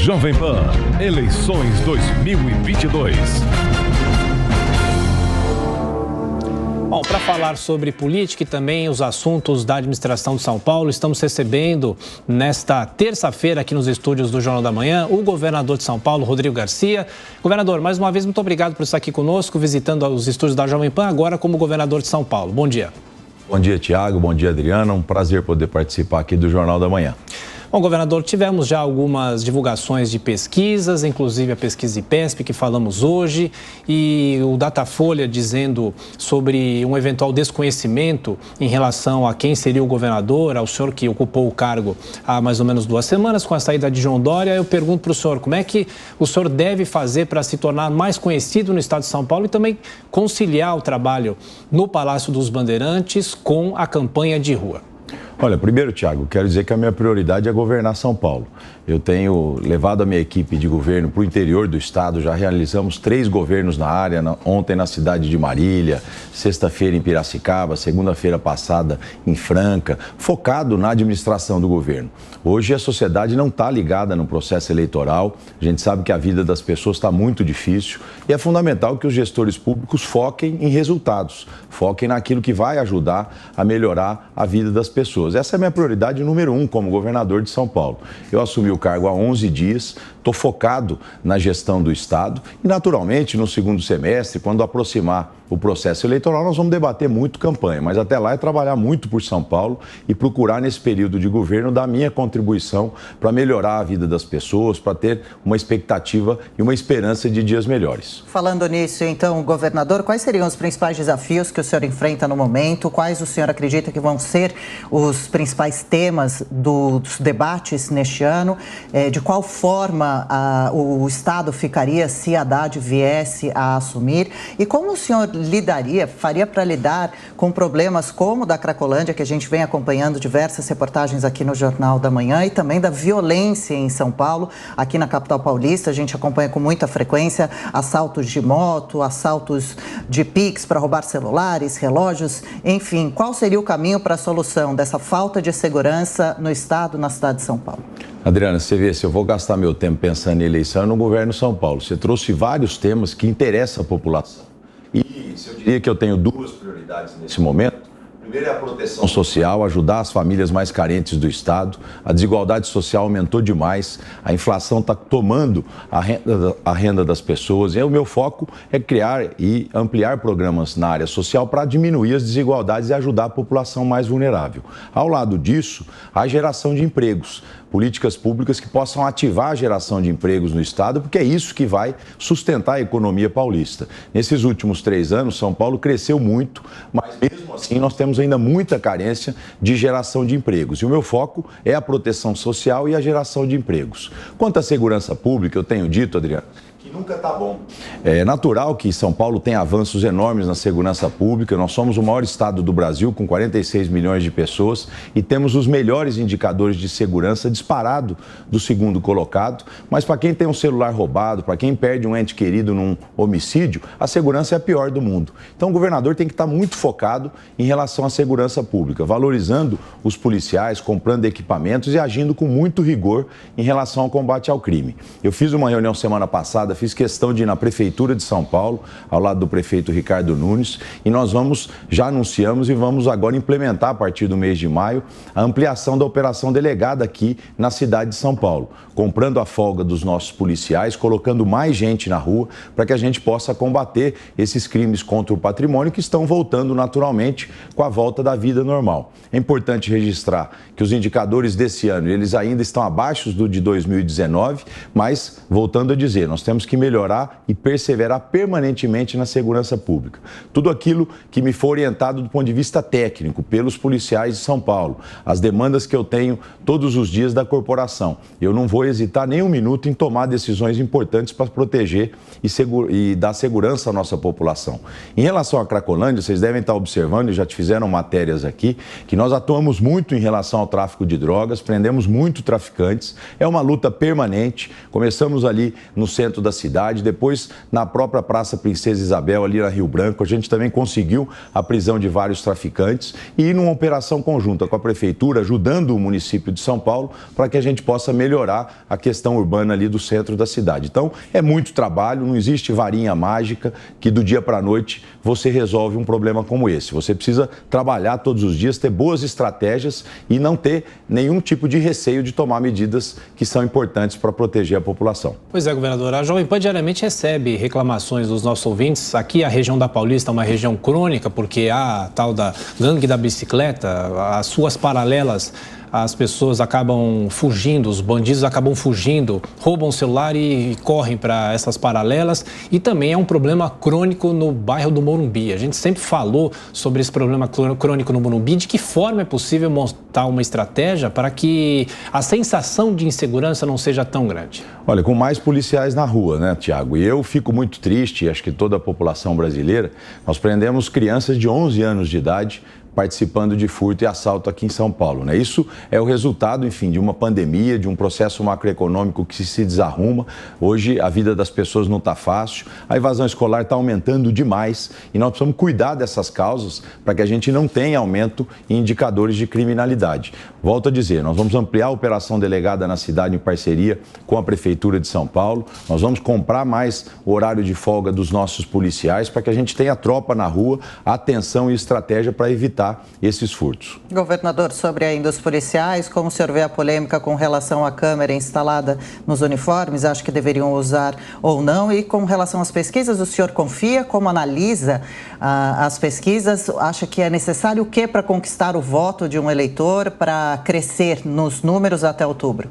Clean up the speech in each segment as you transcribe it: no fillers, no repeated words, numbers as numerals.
Jovem Pan, eleições 2022. Bom, para falar sobre política e também os assuntos da administração de São Paulo, estamos recebendo nesta terça-feira aqui nos estúdios do Jornal da Manhã o governador de São Paulo, Rodrigo Garcia. Governador, mais uma vez, muito obrigado por estar aqui conosco, visitando os estúdios da Jovem Pan, agora como governador de São Paulo. Bom dia. Bom dia, Tiago. Bom dia, Adriana. Um prazer poder participar aqui do Jornal da Manhã. Bom, governador, tivemos já algumas divulgações de pesquisas, inclusive a pesquisa IPESP que falamos hoje, e o Datafolha dizendo sobre um eventual desconhecimento em relação a quem seria o governador, ao senhor que ocupou o cargo há mais ou menos 2 semanas, com a saída de João Dória. Eu pergunto para o senhor, como é que o senhor deve fazer para se tornar mais conhecido no estado de São Paulo e também conciliar o trabalho no Palácio dos Bandeirantes com a campanha de rua? Olha, primeiro, Tiago, quero dizer que a minha prioridade é governar São Paulo. Eu tenho levado a minha equipe de governo para o interior do estado, já realizamos 3 governos na área, ontem na cidade de Marília, sexta-feira em Piracicaba, segunda-feira passada em Franca, focado na administração do governo. Hoje a sociedade não está ligada no processo eleitoral, a gente sabe que a vida das pessoas está muito difícil e é fundamental que os gestores públicos foquem em resultados, foquem naquilo que vai ajudar a melhorar a vida das pessoas. Essa é a minha prioridade número 1 como governador de São Paulo. Eu assumi o cargo há 11 dias, estou focado na gestão do estado e, naturalmente, no segundo semestre, quando aproximar o processo eleitoral, nós vamos debater muito campanha, mas até lá é trabalhar muito por São Paulo e procurar, nesse período de governo, dar minha contribuição para melhorar a vida das pessoas, para ter uma expectativa e uma esperança de dias melhores. Falando nisso, então, governador, quais seriam os principais desafios que o senhor enfrenta no momento? Quais o senhor acredita que vão ser os principais temas dos debates neste ano? De qual forma o Estado ficaria se Haddad viesse a assumir? E como o senhor faria para lidar com problemas como o da Cracolândia, que a gente vem acompanhando diversas reportagens aqui no Jornal da Manhã, e também da violência em São Paulo, aqui na capital paulista? A gente acompanha com muita frequência assaltos de moto, assaltos de Pix para roubar celulares, relógios, enfim. Qual seria o caminho para a solução dessa falta de segurança no estado, na cidade de São Paulo? Adriana, você vê, se eu vou gastar meu tempo pensando em eleição, eu não governo São Paulo. Você trouxe vários temas que interessam a população. E se eu diria que eu tenho 2 prioridades nesse momento, primeiro é a proteção social, ajudar as famílias mais carentes do estado. A desigualdade social aumentou demais, a inflação está tomando a renda das pessoas. E o meu foco é criar e ampliar programas na área social para diminuir as desigualdades e ajudar a população mais vulnerável. Ao lado disso, a geração de empregos. Políticas públicas que possam ativar a geração de empregos no estado, porque é isso que vai sustentar a economia paulista. Nesses últimos 3 anos, São Paulo cresceu muito, mas mesmo assim nós temos ainda muita carência de geração de empregos. E o meu foco é a proteção social e a geração de empregos. Quanto à segurança pública, eu tenho dito, Adriano, que nunca está bom. É natural que São Paulo tenha avanços enormes na segurança pública. Nós somos o maior estado do Brasil, com 46 milhões de pessoas, e temos os melhores indicadores de segurança disparado do segundo colocado. Mas para quem tem um celular roubado, para quem perde um ente querido num homicídio, a segurança é a pior do mundo. Então o governador tem que estar muito focado em relação à segurança pública, valorizando os policiais, comprando equipamentos e agindo com muito rigor em relação ao combate ao crime. Eu fiz uma reunião semana passada, fiz questão de ir na Prefeitura de São Paulo, ao lado do prefeito Ricardo Nunes, e nós já anunciamos e vamos agora implementar a partir do mês de maio a ampliação da operação delegada aqui na cidade de São Paulo, comprando a folga dos nossos policiais, colocando mais gente na rua para que a gente possa combater esses crimes contra o patrimônio que estão voltando naturalmente com a volta da vida normal. É importante registrar que os indicadores desse ano, eles ainda estão abaixo do de 2019, mas, voltando a dizer, nós temos que melhorar e perseverar permanentemente na segurança pública. Tudo aquilo que me for orientado do ponto de vista técnico pelos policiais de São Paulo, as demandas que eu tenho todos os dias da corporação. Eu não vou hesitar nem um minuto em tomar decisões importantes para proteger e dar segurança à nossa população. Em relação à Cracolândia, vocês devem estar observando, e já te fizeram matérias aqui, que nós atuamos muito em relação ao tráfico de drogas, prendemos muito traficantes, é uma luta permanente. Começamos ali no centro da da cidade, depois na própria Praça Princesa Isabel, ali na Rio Branco, a gente também conseguiu a prisão de vários traficantes e numa operação conjunta com a Prefeitura, ajudando o município de São Paulo para que a gente possa melhorar a questão urbana ali do centro da cidade. Então, é muito trabalho, não existe varinha mágica que do dia para a noite você resolve um problema como esse. Você precisa trabalhar todos os dias, ter boas estratégias e não ter nenhum tipo de receio de tomar medidas que são importantes para proteger a população. Pois é, governador, a Jovem Pan diariamente recebe reclamações dos nossos ouvintes. Aqui a região da Paulista é uma região crônica, porque há a tal da gangue da bicicleta, as suas paralelas, as pessoas acabam fugindo, os bandidos acabam fugindo, roubam o celular e correm para essas paralelas. E também é um problema crônico no bairro do Morumbi. A gente sempre falou sobre esse problema crônico no Morumbi, de que forma é possível montar uma estratégia para que a sensação de insegurança não seja tão grande. Olha, com mais policiais na rua, né, Tiago? E eu fico muito triste, acho que toda a população brasileira, nós prendemos crianças de 11 anos de idade participando de furto e assalto aqui em São Paulo, né? Isso é o resultado, enfim, de uma pandemia, de um processo macroeconômico que se desarruma. Hoje a vida das pessoas não está fácil, a evasão escolar está aumentando demais e nós precisamos cuidar dessas causas para que a gente não tenha aumento em indicadores de criminalidade. Volto a dizer, nós vamos ampliar a operação delegada na cidade em parceria com a Prefeitura de São Paulo, nós vamos comprar mais o horário de folga dos nossos policiais para que a gente tenha tropa na rua, atenção e estratégia para evitar esses furtos. Governador, sobre ainda os policiais, como o senhor vê a polêmica com relação à câmera instalada nos uniformes, acha que deveriam usar ou não? E com relação às pesquisas, o senhor confia? Como analisa as pesquisas? Acha que é necessário o quê para conquistar o voto de um eleitor, para crescer nos números até outubro?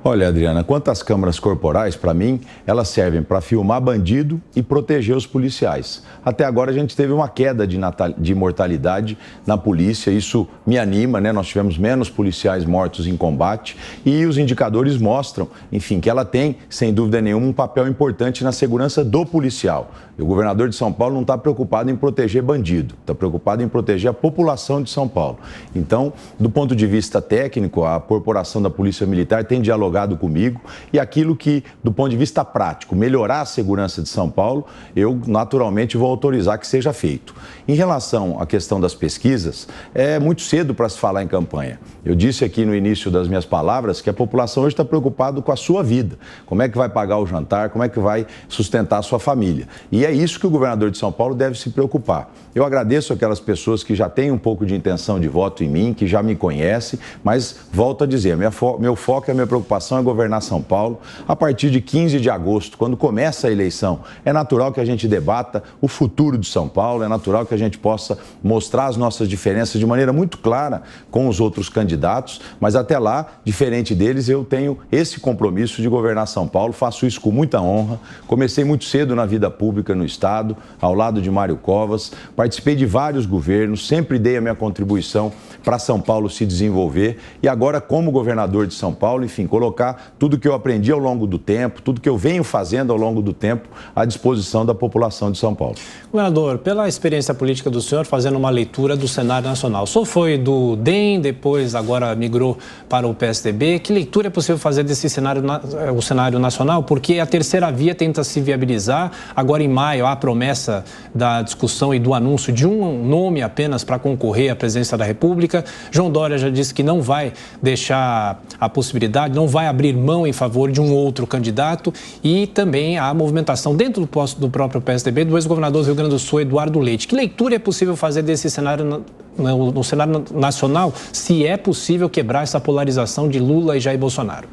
Olha, Adriana, quanto às câmeras corporais, para mim, elas servem para filmar bandido e proteger os policiais. Até agora a gente teve uma queda de mortalidade na polícia, isso me anima, né? Nós tivemos menos policiais mortos em combate e os indicadores mostram, enfim, que ela tem, sem dúvida nenhuma, um papel importante na segurança do policial. E o governador de São Paulo não está preocupado em proteger bandido, está preocupado em proteger a população de São Paulo. Então, do ponto de vista técnico, a corporação da Polícia Militar tem dialogado comigo e aquilo que, do ponto de vista prático, melhorar a segurança de São Paulo, eu naturalmente vou autorizar que seja feito. Em relação à questão das pesquisas, é muito cedo para se falar em campanha. Eu disse aqui no início das minhas palavras que a população hoje está preocupada com a sua vida. Como é que vai pagar o jantar, como é que vai sustentar a sua família. E é isso que o governador de São Paulo deve se preocupar. Eu agradeço aquelas pessoas que já têm um pouco de intenção de voto em mim, que já me conhecem, mas volto a dizer, meu foco e a minha preocupação é governar São Paulo. A partir de 15 de agosto, quando começa a eleição, é natural que a gente debata o futuro de São Paulo, é natural que a gente possa mostrar as nossas diferenças de maneira muito clara com os outros candidatos, mas até lá, diferente deles, eu tenho esse compromisso de governar São Paulo, faço isso com muita honra. Comecei muito cedo na vida pública no Estado, ao lado de Mário Covas, participei de vários governos, sempre dei a minha contribuição para São Paulo se desenvolver e agora, como governador de São Paulo, enfim, colocar tudo que eu aprendi ao longo do tempo, tudo que eu venho fazendo ao longo do tempo à disposição da população de São Paulo. Governador, pela experiência política do senhor, fazendo uma leitura do cenário nacional, o senhor foi do DEM, depois agora migrou para o PSDB, que leitura é possível fazer desse cenário, o cenário nacional? Porque a terceira via tenta se viabilizar, agora em maio há a promessa da discussão e do anúncio de um nome apenas para concorrer à presidência da República. João Dória já disse que não vai deixar a possibilidade, não vai abrir mão em favor de um outro candidato e também a movimentação dentro do próprio PSDB do ex-governador do Rio Grande do Sul, Eduardo Leite. Que leitura é possível fazer desse cenário no cenário nacional, se é possível quebrar essa polarização de Lula e Jair Bolsonaro?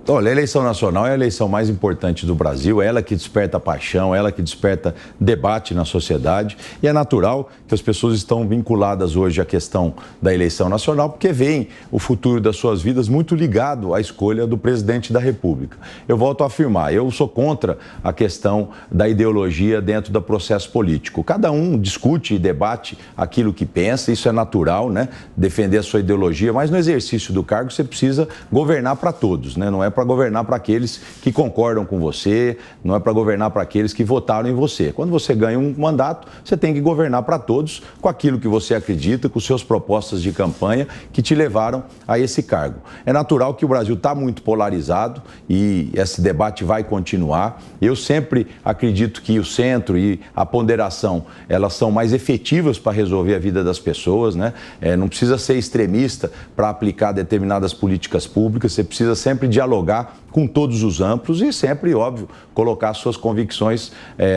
Olha, a eleição nacional é a eleição mais importante do Brasil, é ela que desperta paixão, é ela que desperta debate na sociedade e é natural que as pessoas estão vinculadas hoje à questão da eleição nacional porque veem o futuro das suas vidas muito ligado à escolha do presidente da República. Eu volto a afirmar, eu sou contra a questão da ideologia dentro do processo político. Cada um discute e debate aquilo que pensa, isso é natural, né? Defender a sua ideologia, mas no exercício do cargo você precisa governar para todos, né? Não é para governar para aqueles que concordam com você, não é para governar para aqueles que votaram em você. Quando você ganha um mandato, você tem que governar para todos com aquilo que você acredita, com suas propostas de campanha que te levaram a esse cargo. É natural que o Brasil está muito polarizado e esse debate vai continuar. Eu sempre acredito que o centro e a ponderação, elas são mais efetivas para resolver a vida das pessoas, né? Não precisa ser extremista para aplicar determinadas políticas públicas, você precisa sempre dialogar com todos os amplos e sempre, óbvio, colocar suas convicções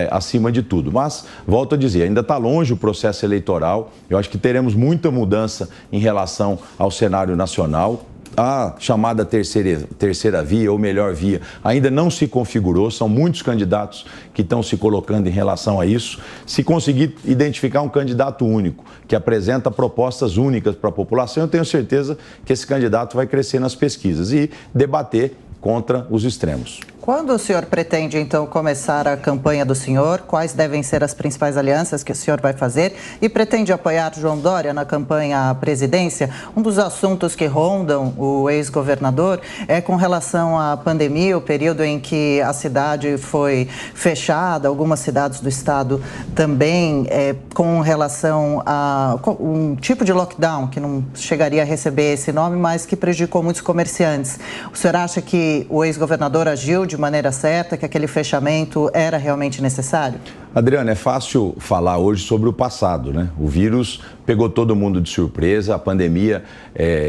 acima de tudo. Mas, volto a dizer, ainda está longe o processo eleitoral, eu acho que teremos muita mudança em relação ao cenário nacional. A chamada terceira via ou melhor via ainda não se configurou, são muitos candidatos que estão se colocando em relação a isso. Se conseguir identificar um candidato único, que apresenta propostas únicas para a população, eu tenho certeza que esse candidato vai crescer nas pesquisas e debater contra os extremos. Quando o senhor pretende, então, começar a campanha do senhor? Quais devem ser as principais alianças que o senhor vai fazer? E pretende apoiar João Dória na campanha à presidência? Um dos assuntos que rondam o ex-governador é com relação à pandemia, o período em que a cidade foi fechada, algumas cidades do estado também, com relação a um tipo de lockdown, que não chegaria a receber esse nome, mas que prejudicou muitos comerciantes. O senhor acha que o ex-governador agiu de maneira certa, que aquele fechamento era realmente necessário? Adriana, é fácil falar hoje sobre o passado, né? O vírus pegou todo mundo de surpresa, a pandemia,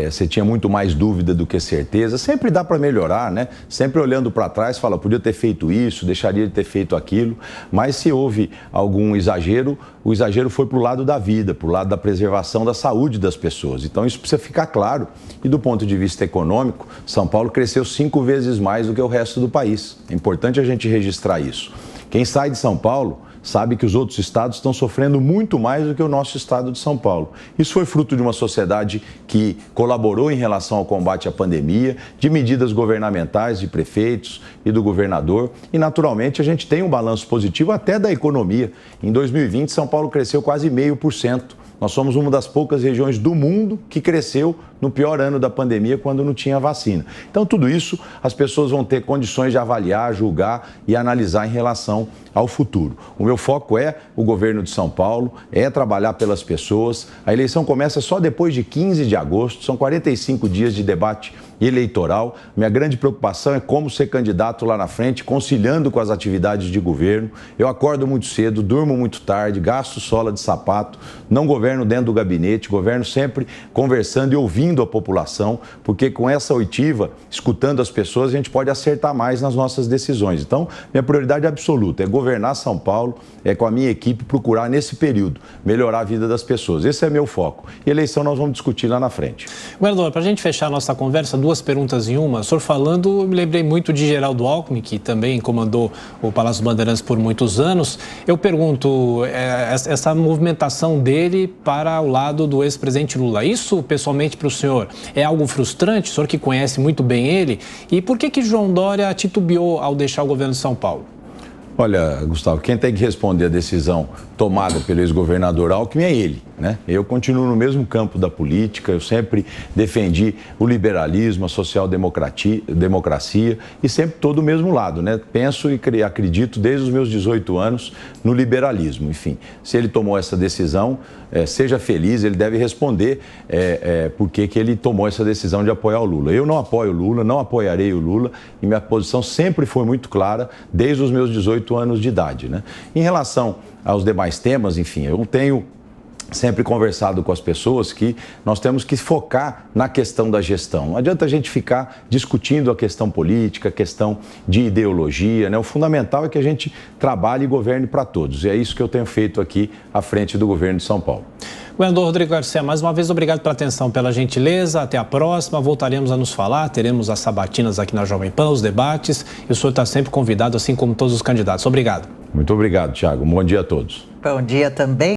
você tinha muito mais dúvida do que certeza. Sempre dá para melhorar, né? Sempre olhando para trás, fala, podia ter feito isso, deixaria de ter feito aquilo, mas se houve algum exagero, o exagero foi para o lado da vida, para o lado da preservação da saúde das pessoas. Então isso precisa ficar claro. E do ponto de vista econômico, São Paulo cresceu 5 vezes mais do que o resto do país. É importante a gente registrar isso. Quem sai de São Paulo sabe que os outros estados estão sofrendo muito mais do que o nosso estado de São Paulo. Isso foi fruto de uma sociedade que colaborou em relação ao combate à pandemia, de medidas governamentais, de prefeitos e do governador. E, naturalmente, a gente tem um balanço positivo até da economia. Em 2020, São Paulo cresceu quase 0,5%. Nós somos uma das poucas regiões do mundo que cresceu no pior ano da pandemia, quando não tinha vacina. Então, tudo isso as pessoas vão ter condições de avaliar, julgar e analisar em relação ao futuro. O meu foco é o governo de São Paulo, é trabalhar pelas pessoas. A eleição começa só depois de 15 de agosto, são 45 dias de debate eleitoral. Minha grande preocupação é como ser candidato lá na frente, conciliando com as atividades de governo. Eu acordo muito cedo, durmo muito tarde, gasto sola de sapato, não governo dentro do gabinete, governo sempre conversando e ouvindo a população, porque com essa oitiva, escutando as pessoas, a gente pode acertar mais nas nossas decisões. Então, minha prioridade absoluta é governar São Paulo, é com a minha equipe procurar nesse período melhorar a vida das pessoas. Esse é meu foco. E eleição nós vamos discutir lá na frente. Governador, para a gente fechar a nossa conversa, duas perguntas em uma. O senhor falando, eu me lembrei muito de Geraldo Alckmin, que também comandou o Palácio Bandeirantes por muitos anos. Eu pergunto, essa movimentação dele para o lado do ex-presidente Lula, isso pessoalmente para o senhor é algo frustrante? O senhor que conhece muito bem ele. E por que João Dória titubeou ao deixar o governo de São Paulo? Olha, Gustavo, quem tem que responder a decisão tomada pelo ex-governador Alckmin é ele, né? Eu continuo no mesmo campo da política, eu sempre defendi o liberalismo, a social-democracia e sempre estou do mesmo lado, né? Penso e acredito desde os meus 18 anos no liberalismo. Enfim, se ele tomou essa decisão, seja feliz, ele deve responder por que ele tomou essa decisão de apoiar o Lula. Eu não apoio o Lula, não apoiarei o Lula e minha posição sempre foi muito clara desde os meus 18 anos de idade, né? Em relação aos demais temas, enfim, eu tenho sempre conversado com as pessoas que nós temos que focar na questão da gestão. Não adianta a gente ficar discutindo a questão política, a questão de ideologia, né? O fundamental é que a gente trabalhe e governe para todos. E é isso que eu tenho feito aqui à frente do governo de São Paulo. Governador Rodrigo Garcia, mais uma vez, obrigado pela atenção, pela gentileza. Até a próxima. Voltaremos a nos falar. Teremos as sabatinas aqui na Jovem Pan, os debates. E o senhor está sempre convidado, assim como todos os candidatos. Obrigado. Muito obrigado, Thiago. Um bom dia a todos. Bom dia também.